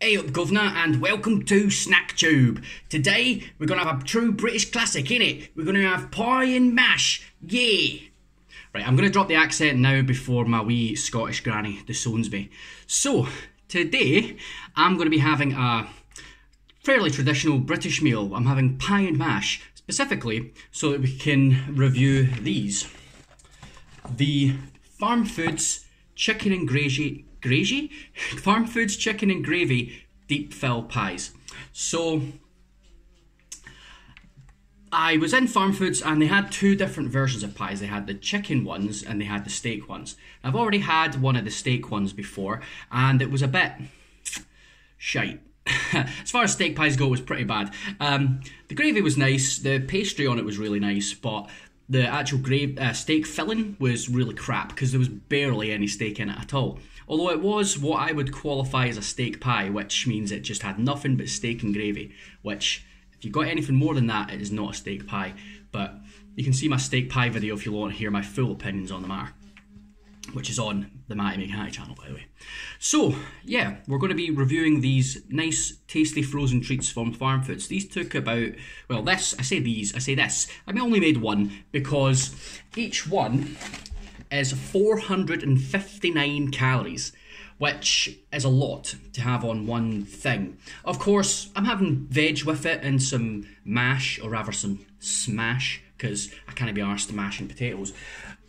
Hey up governor and welcome to Snack Tube. Today we're going to have a true British classic, innit? We're going to have pie and mash, yeah! Right, I'm going to drop the accent now before my wee Scottish granny disowns me. So, today I'm going to be having a fairly traditional British meal. I'm having pie and mash, specifically so that we can review these. The Farmfoods chicken and gravy Farmfoods chicken and gravy deep fill pies. So I was in Farmfoods and they had two different versions of pies. They had the chicken ones and they had the steak ones. I've already had one of the steak ones before and it was a bit shite. As far as steak pies go, it was pretty bad. The gravy was nice, the pastry on it was really nice, but the actual steak filling was really crap because there was barely any steak in it at all. Although it was what I would qualify as a steak pie, which means it just had nothing but steak and gravy, which if you've got anything more than that, it is not a steak pie. But you can see my steak pie video if you want to hear my full opinions on the matter, which is on the Matty Make Hattie channel, by the way. So, yeah, we're going to be reviewing these nice, tasty frozen treats from Farmfoods. These took about, well, I say this. I only made one because each one is 459 calories, which is a lot to have on one thing. Of course, I'm having veg with it and some mash, or rather some smash, because I can't be arsed mashing potatoes.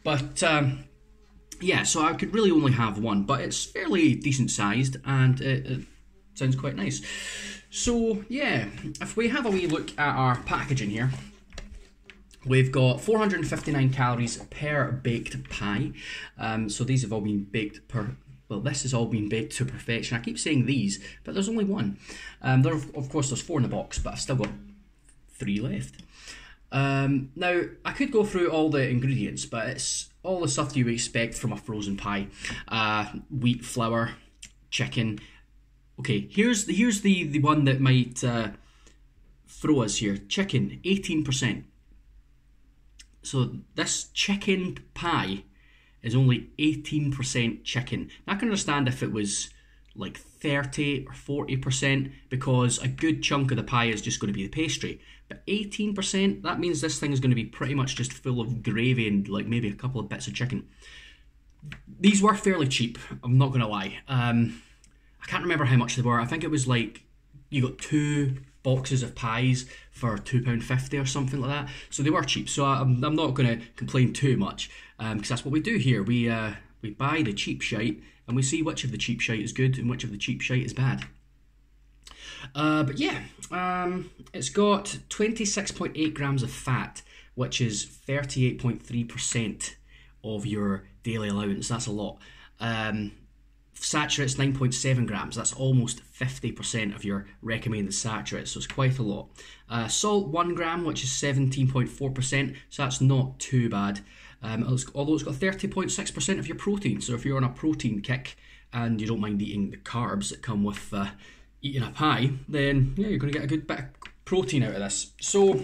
But, yeah, so I could really only have one, but it's fairly decent sized and it sounds quite nice. So yeah, if we have a wee look at our packaging here, we've got 459 calories per baked pie. So these have all been baked this has all been baked to perfection. I keep saying these, but there's only one. Of course there's 4 in the box, but I've still got 3 left. Now, I could go through all the ingredients, but it's all the stuff you expect from a frozen pie. Wheat, flour, chicken. Okay, here's the one that might throw us here. Chicken, 18%. So this chicken pie is only 18% chicken. Now, I can understand if it was like 30 or 40% because a good chunk of the pie is just going to be the pastry. But 18%, that means this thing is going to be pretty much just full of gravy and like maybe a couple of bits of chicken. These were fairly cheap, I'm not going to lie. I can't remember how much they were. I think it was like you got 2 boxes of pies for £2.50 or something like that. So they were cheap, so I'm not going to complain too much because that's what we do here. We buy the cheap shite and we see which of the cheap shite is good and which of the cheap shite is bad. But yeah, it's got 26.8 grams of fat, which is 38.3% of your daily allowance. That's a lot. Saturates 9.7 grams. That's almost 50% of your recommended saturates, so it's quite a lot. Salt 1 gram, which is 17.4%, so that's not too bad. Although it's got 30.6% of your protein, so if you're on a protein kick and you don't mind eating the carbs that come with eating a pie, then yeah, you're going to get a good bit of protein out of this. So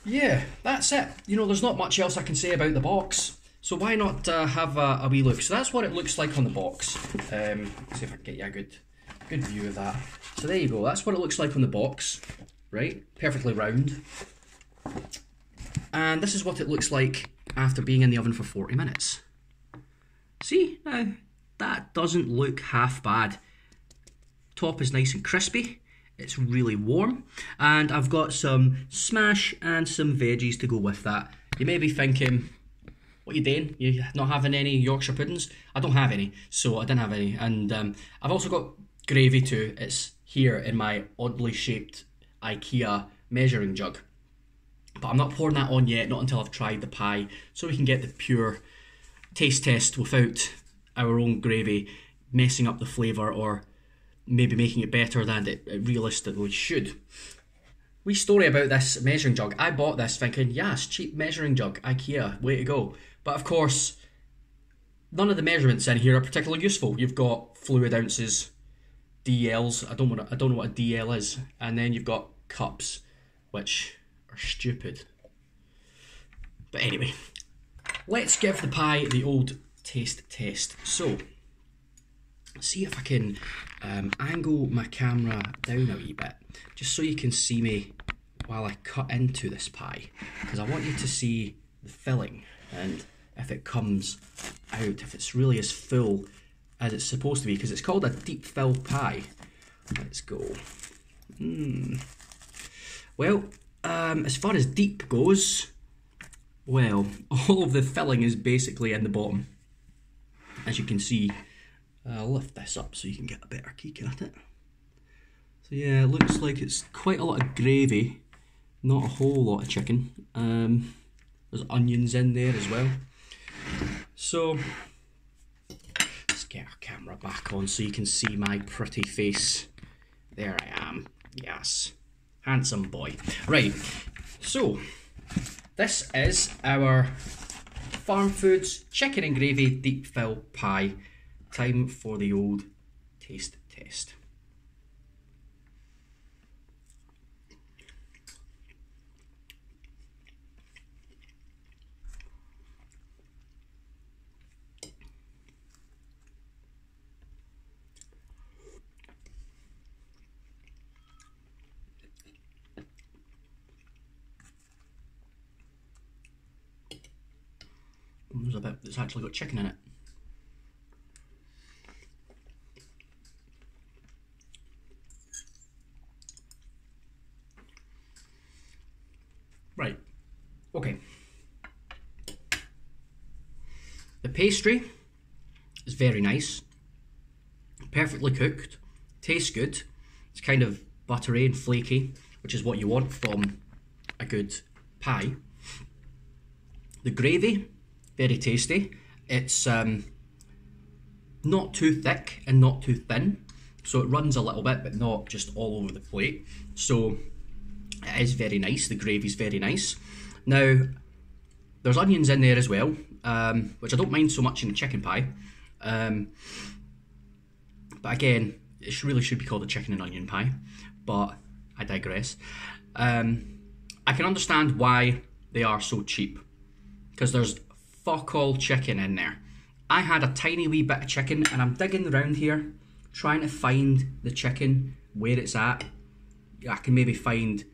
yeah, that's it. You know, there's not much else I can say about the box, so why not have a wee look. So that's what it looks like on the box. See if I can get you a good view of that. So there you go, that's what it looks like on the box, right? Perfectly round. And this is what it looks like after being in the oven for 40 minutes. See, that doesn't look half bad. Top is nice and crispy, it's really warm, and I've got some smash and some veggies to go with that. You may be thinking, what are you doing? You not having any Yorkshire puddings? I don't have any, so I didn't have any. And I've also got gravy too. It's here in my oddly shaped IKEA measuring jug. But I'm not pouring that on yet, not until I've tried the pie, so we can get the pure taste test without our own gravy messing up the flavour or maybe making it better than it realistically should. Wee story about this measuring jug. I bought this thinking, yes, cheap measuring jug, IKEA, way to go. But of course, none of the measurements in here are particularly useful. You've got fluid ounces, DLs, I don't know what a DL is, and then you've got cups, which are stupid. But anyway, let's give the pie the old taste test. So, see if I can angle my camera down a wee bit, just so you can see me while I cut into this pie, because I want you to see the filling and if it comes out, if it's really as full as it's supposed to be, because it's called a deep fill pie. Let's go. Well, as far as deep goes, well, all of the filling is basically in the bottom. As you can see, I'll lift this up so you can get a better peek at it. So yeah, it looks like it's quite a lot of gravy, not a whole lot of chicken. There's onions in there as well. So let's get our camera back on so you can see my pretty face. There I am. Yes, handsome boy. Right, so this is our Farmfoods chicken and gravy deep fill pie. Time for the old taste test. There's a bit that's actually got chicken in it. Right, okay. The pastry is very nice, perfectly cooked, tastes good. It's kind of buttery and flaky, which is what you want from a good pie. The gravy, very tasty. It's not too thick and not too thin, so it runs a little bit, but not just all over the plate. So it is very nice. The gravy's very nice. Now, there's onions in there as well, which I don't mind so much in the chicken pie. But again, it really should be called a chicken and onion pie, but I digress. I can understand why they are so cheap, because there's fuck all chicken in there. I had a tiny wee bit of chicken, and I'm digging around here trying to find the chicken where it's at. I can maybe find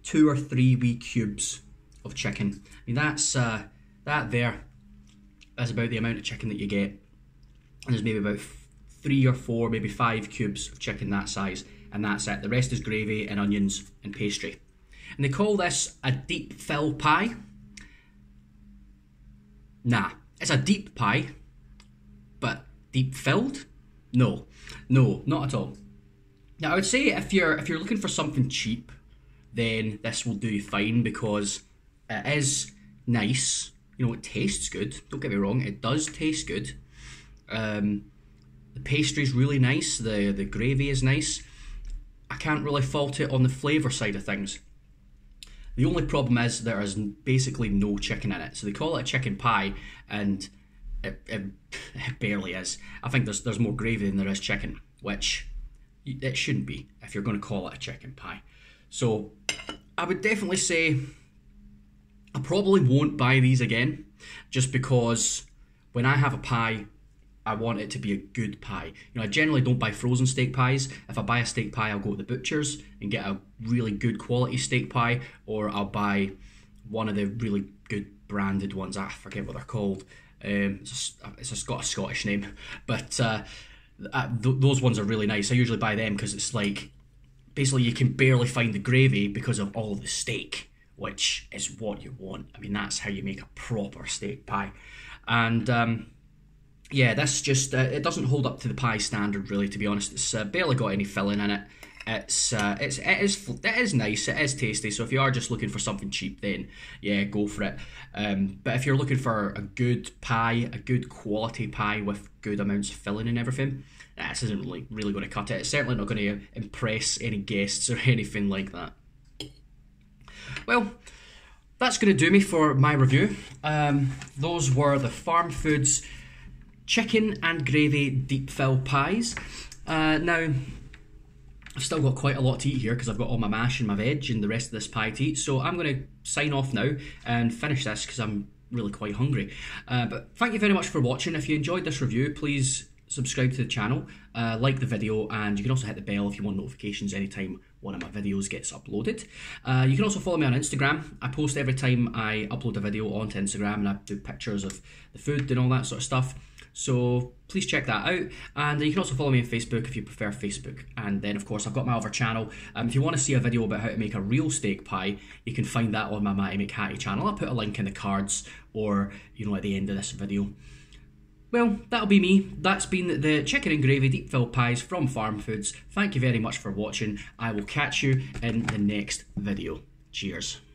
2 or 3 wee cubes of chicken. I mean, that's that there is about the amount of chicken that you get, and there's maybe about 3 or 4, maybe 5 cubes of chicken that size, and that's it. The rest is gravy and onions and pastry. And they call this a deep fill pie. Nah, it's a deep pie, but deep filled? No, not at all. Now, I would say if you're looking for something cheap, then this will do fine, because it is nice. You know, it tastes good. Don't get me wrong, it does taste good. The pastry's really nice. The gravy is nice. I can't really fault it on the flavour side of things. The only problem is there is basically no chicken in it. So they call it a chicken pie, and it barely is. I think there's more gravy than there is chicken, which it shouldn't be if you're going to call it a chicken pie. So I would definitely say I probably won't buy these again, just because when I have a pie, I want it to be a good pie. You know, I generally don't buy frozen steak pies. If I buy a steak pie, I'll go to the butcher's and get a really good quality steak pie, or I'll buy one of the really good branded ones. I forget what they're called. It's got a Scottish name, but those ones are really nice. I usually buy them because it's like, basically you can barely find the gravy because of all the steak, which is what you want. I mean, that's how you make a proper steak pie. And yeah, this just, it doesn't hold up to the pie standard, really, to be honest. It's barely got any filling in it. It is nice, it is tasty, so if you are just looking for something cheap, then yeah, go for it. But if you're looking for a good pie, a good quality pie with good amounts of filling and everything, this isn't really going to cut it. It's certainly not going to impress any guests or anything like that. Well, that's going to do me for my review. Those were the Farmfoods chicken and gravy deep fill pies. Now, I've still got quite a lot to eat here because I've got all my mash and my veg and the rest of this pie to eat, so I'm going to sign off now and finish this because I'm really quite hungry. But thank you very much for watching. If you enjoyed this review, please subscribe to the channel, like the video, and you can also hit the bell if you want notifications anytime one of my videos gets uploaded. You can also follow me on Instagram. I post every time I upload a video onto Instagram, and I do pictures of the food and all that sort of stuff. So please check that out. And you can also follow me on Facebook if you prefer Facebook. And then, of course, I've got my other channel. If you want to see a video about how to make a real steak pie, you can find that on my Matty McHattie channel. I'll put a link in the cards or, at the end of this video. Well, that'll be me. That's been the chicken and gravy deep filled pies from Farmfoods. Thank you very much for watching. I will catch you in the next video. Cheers.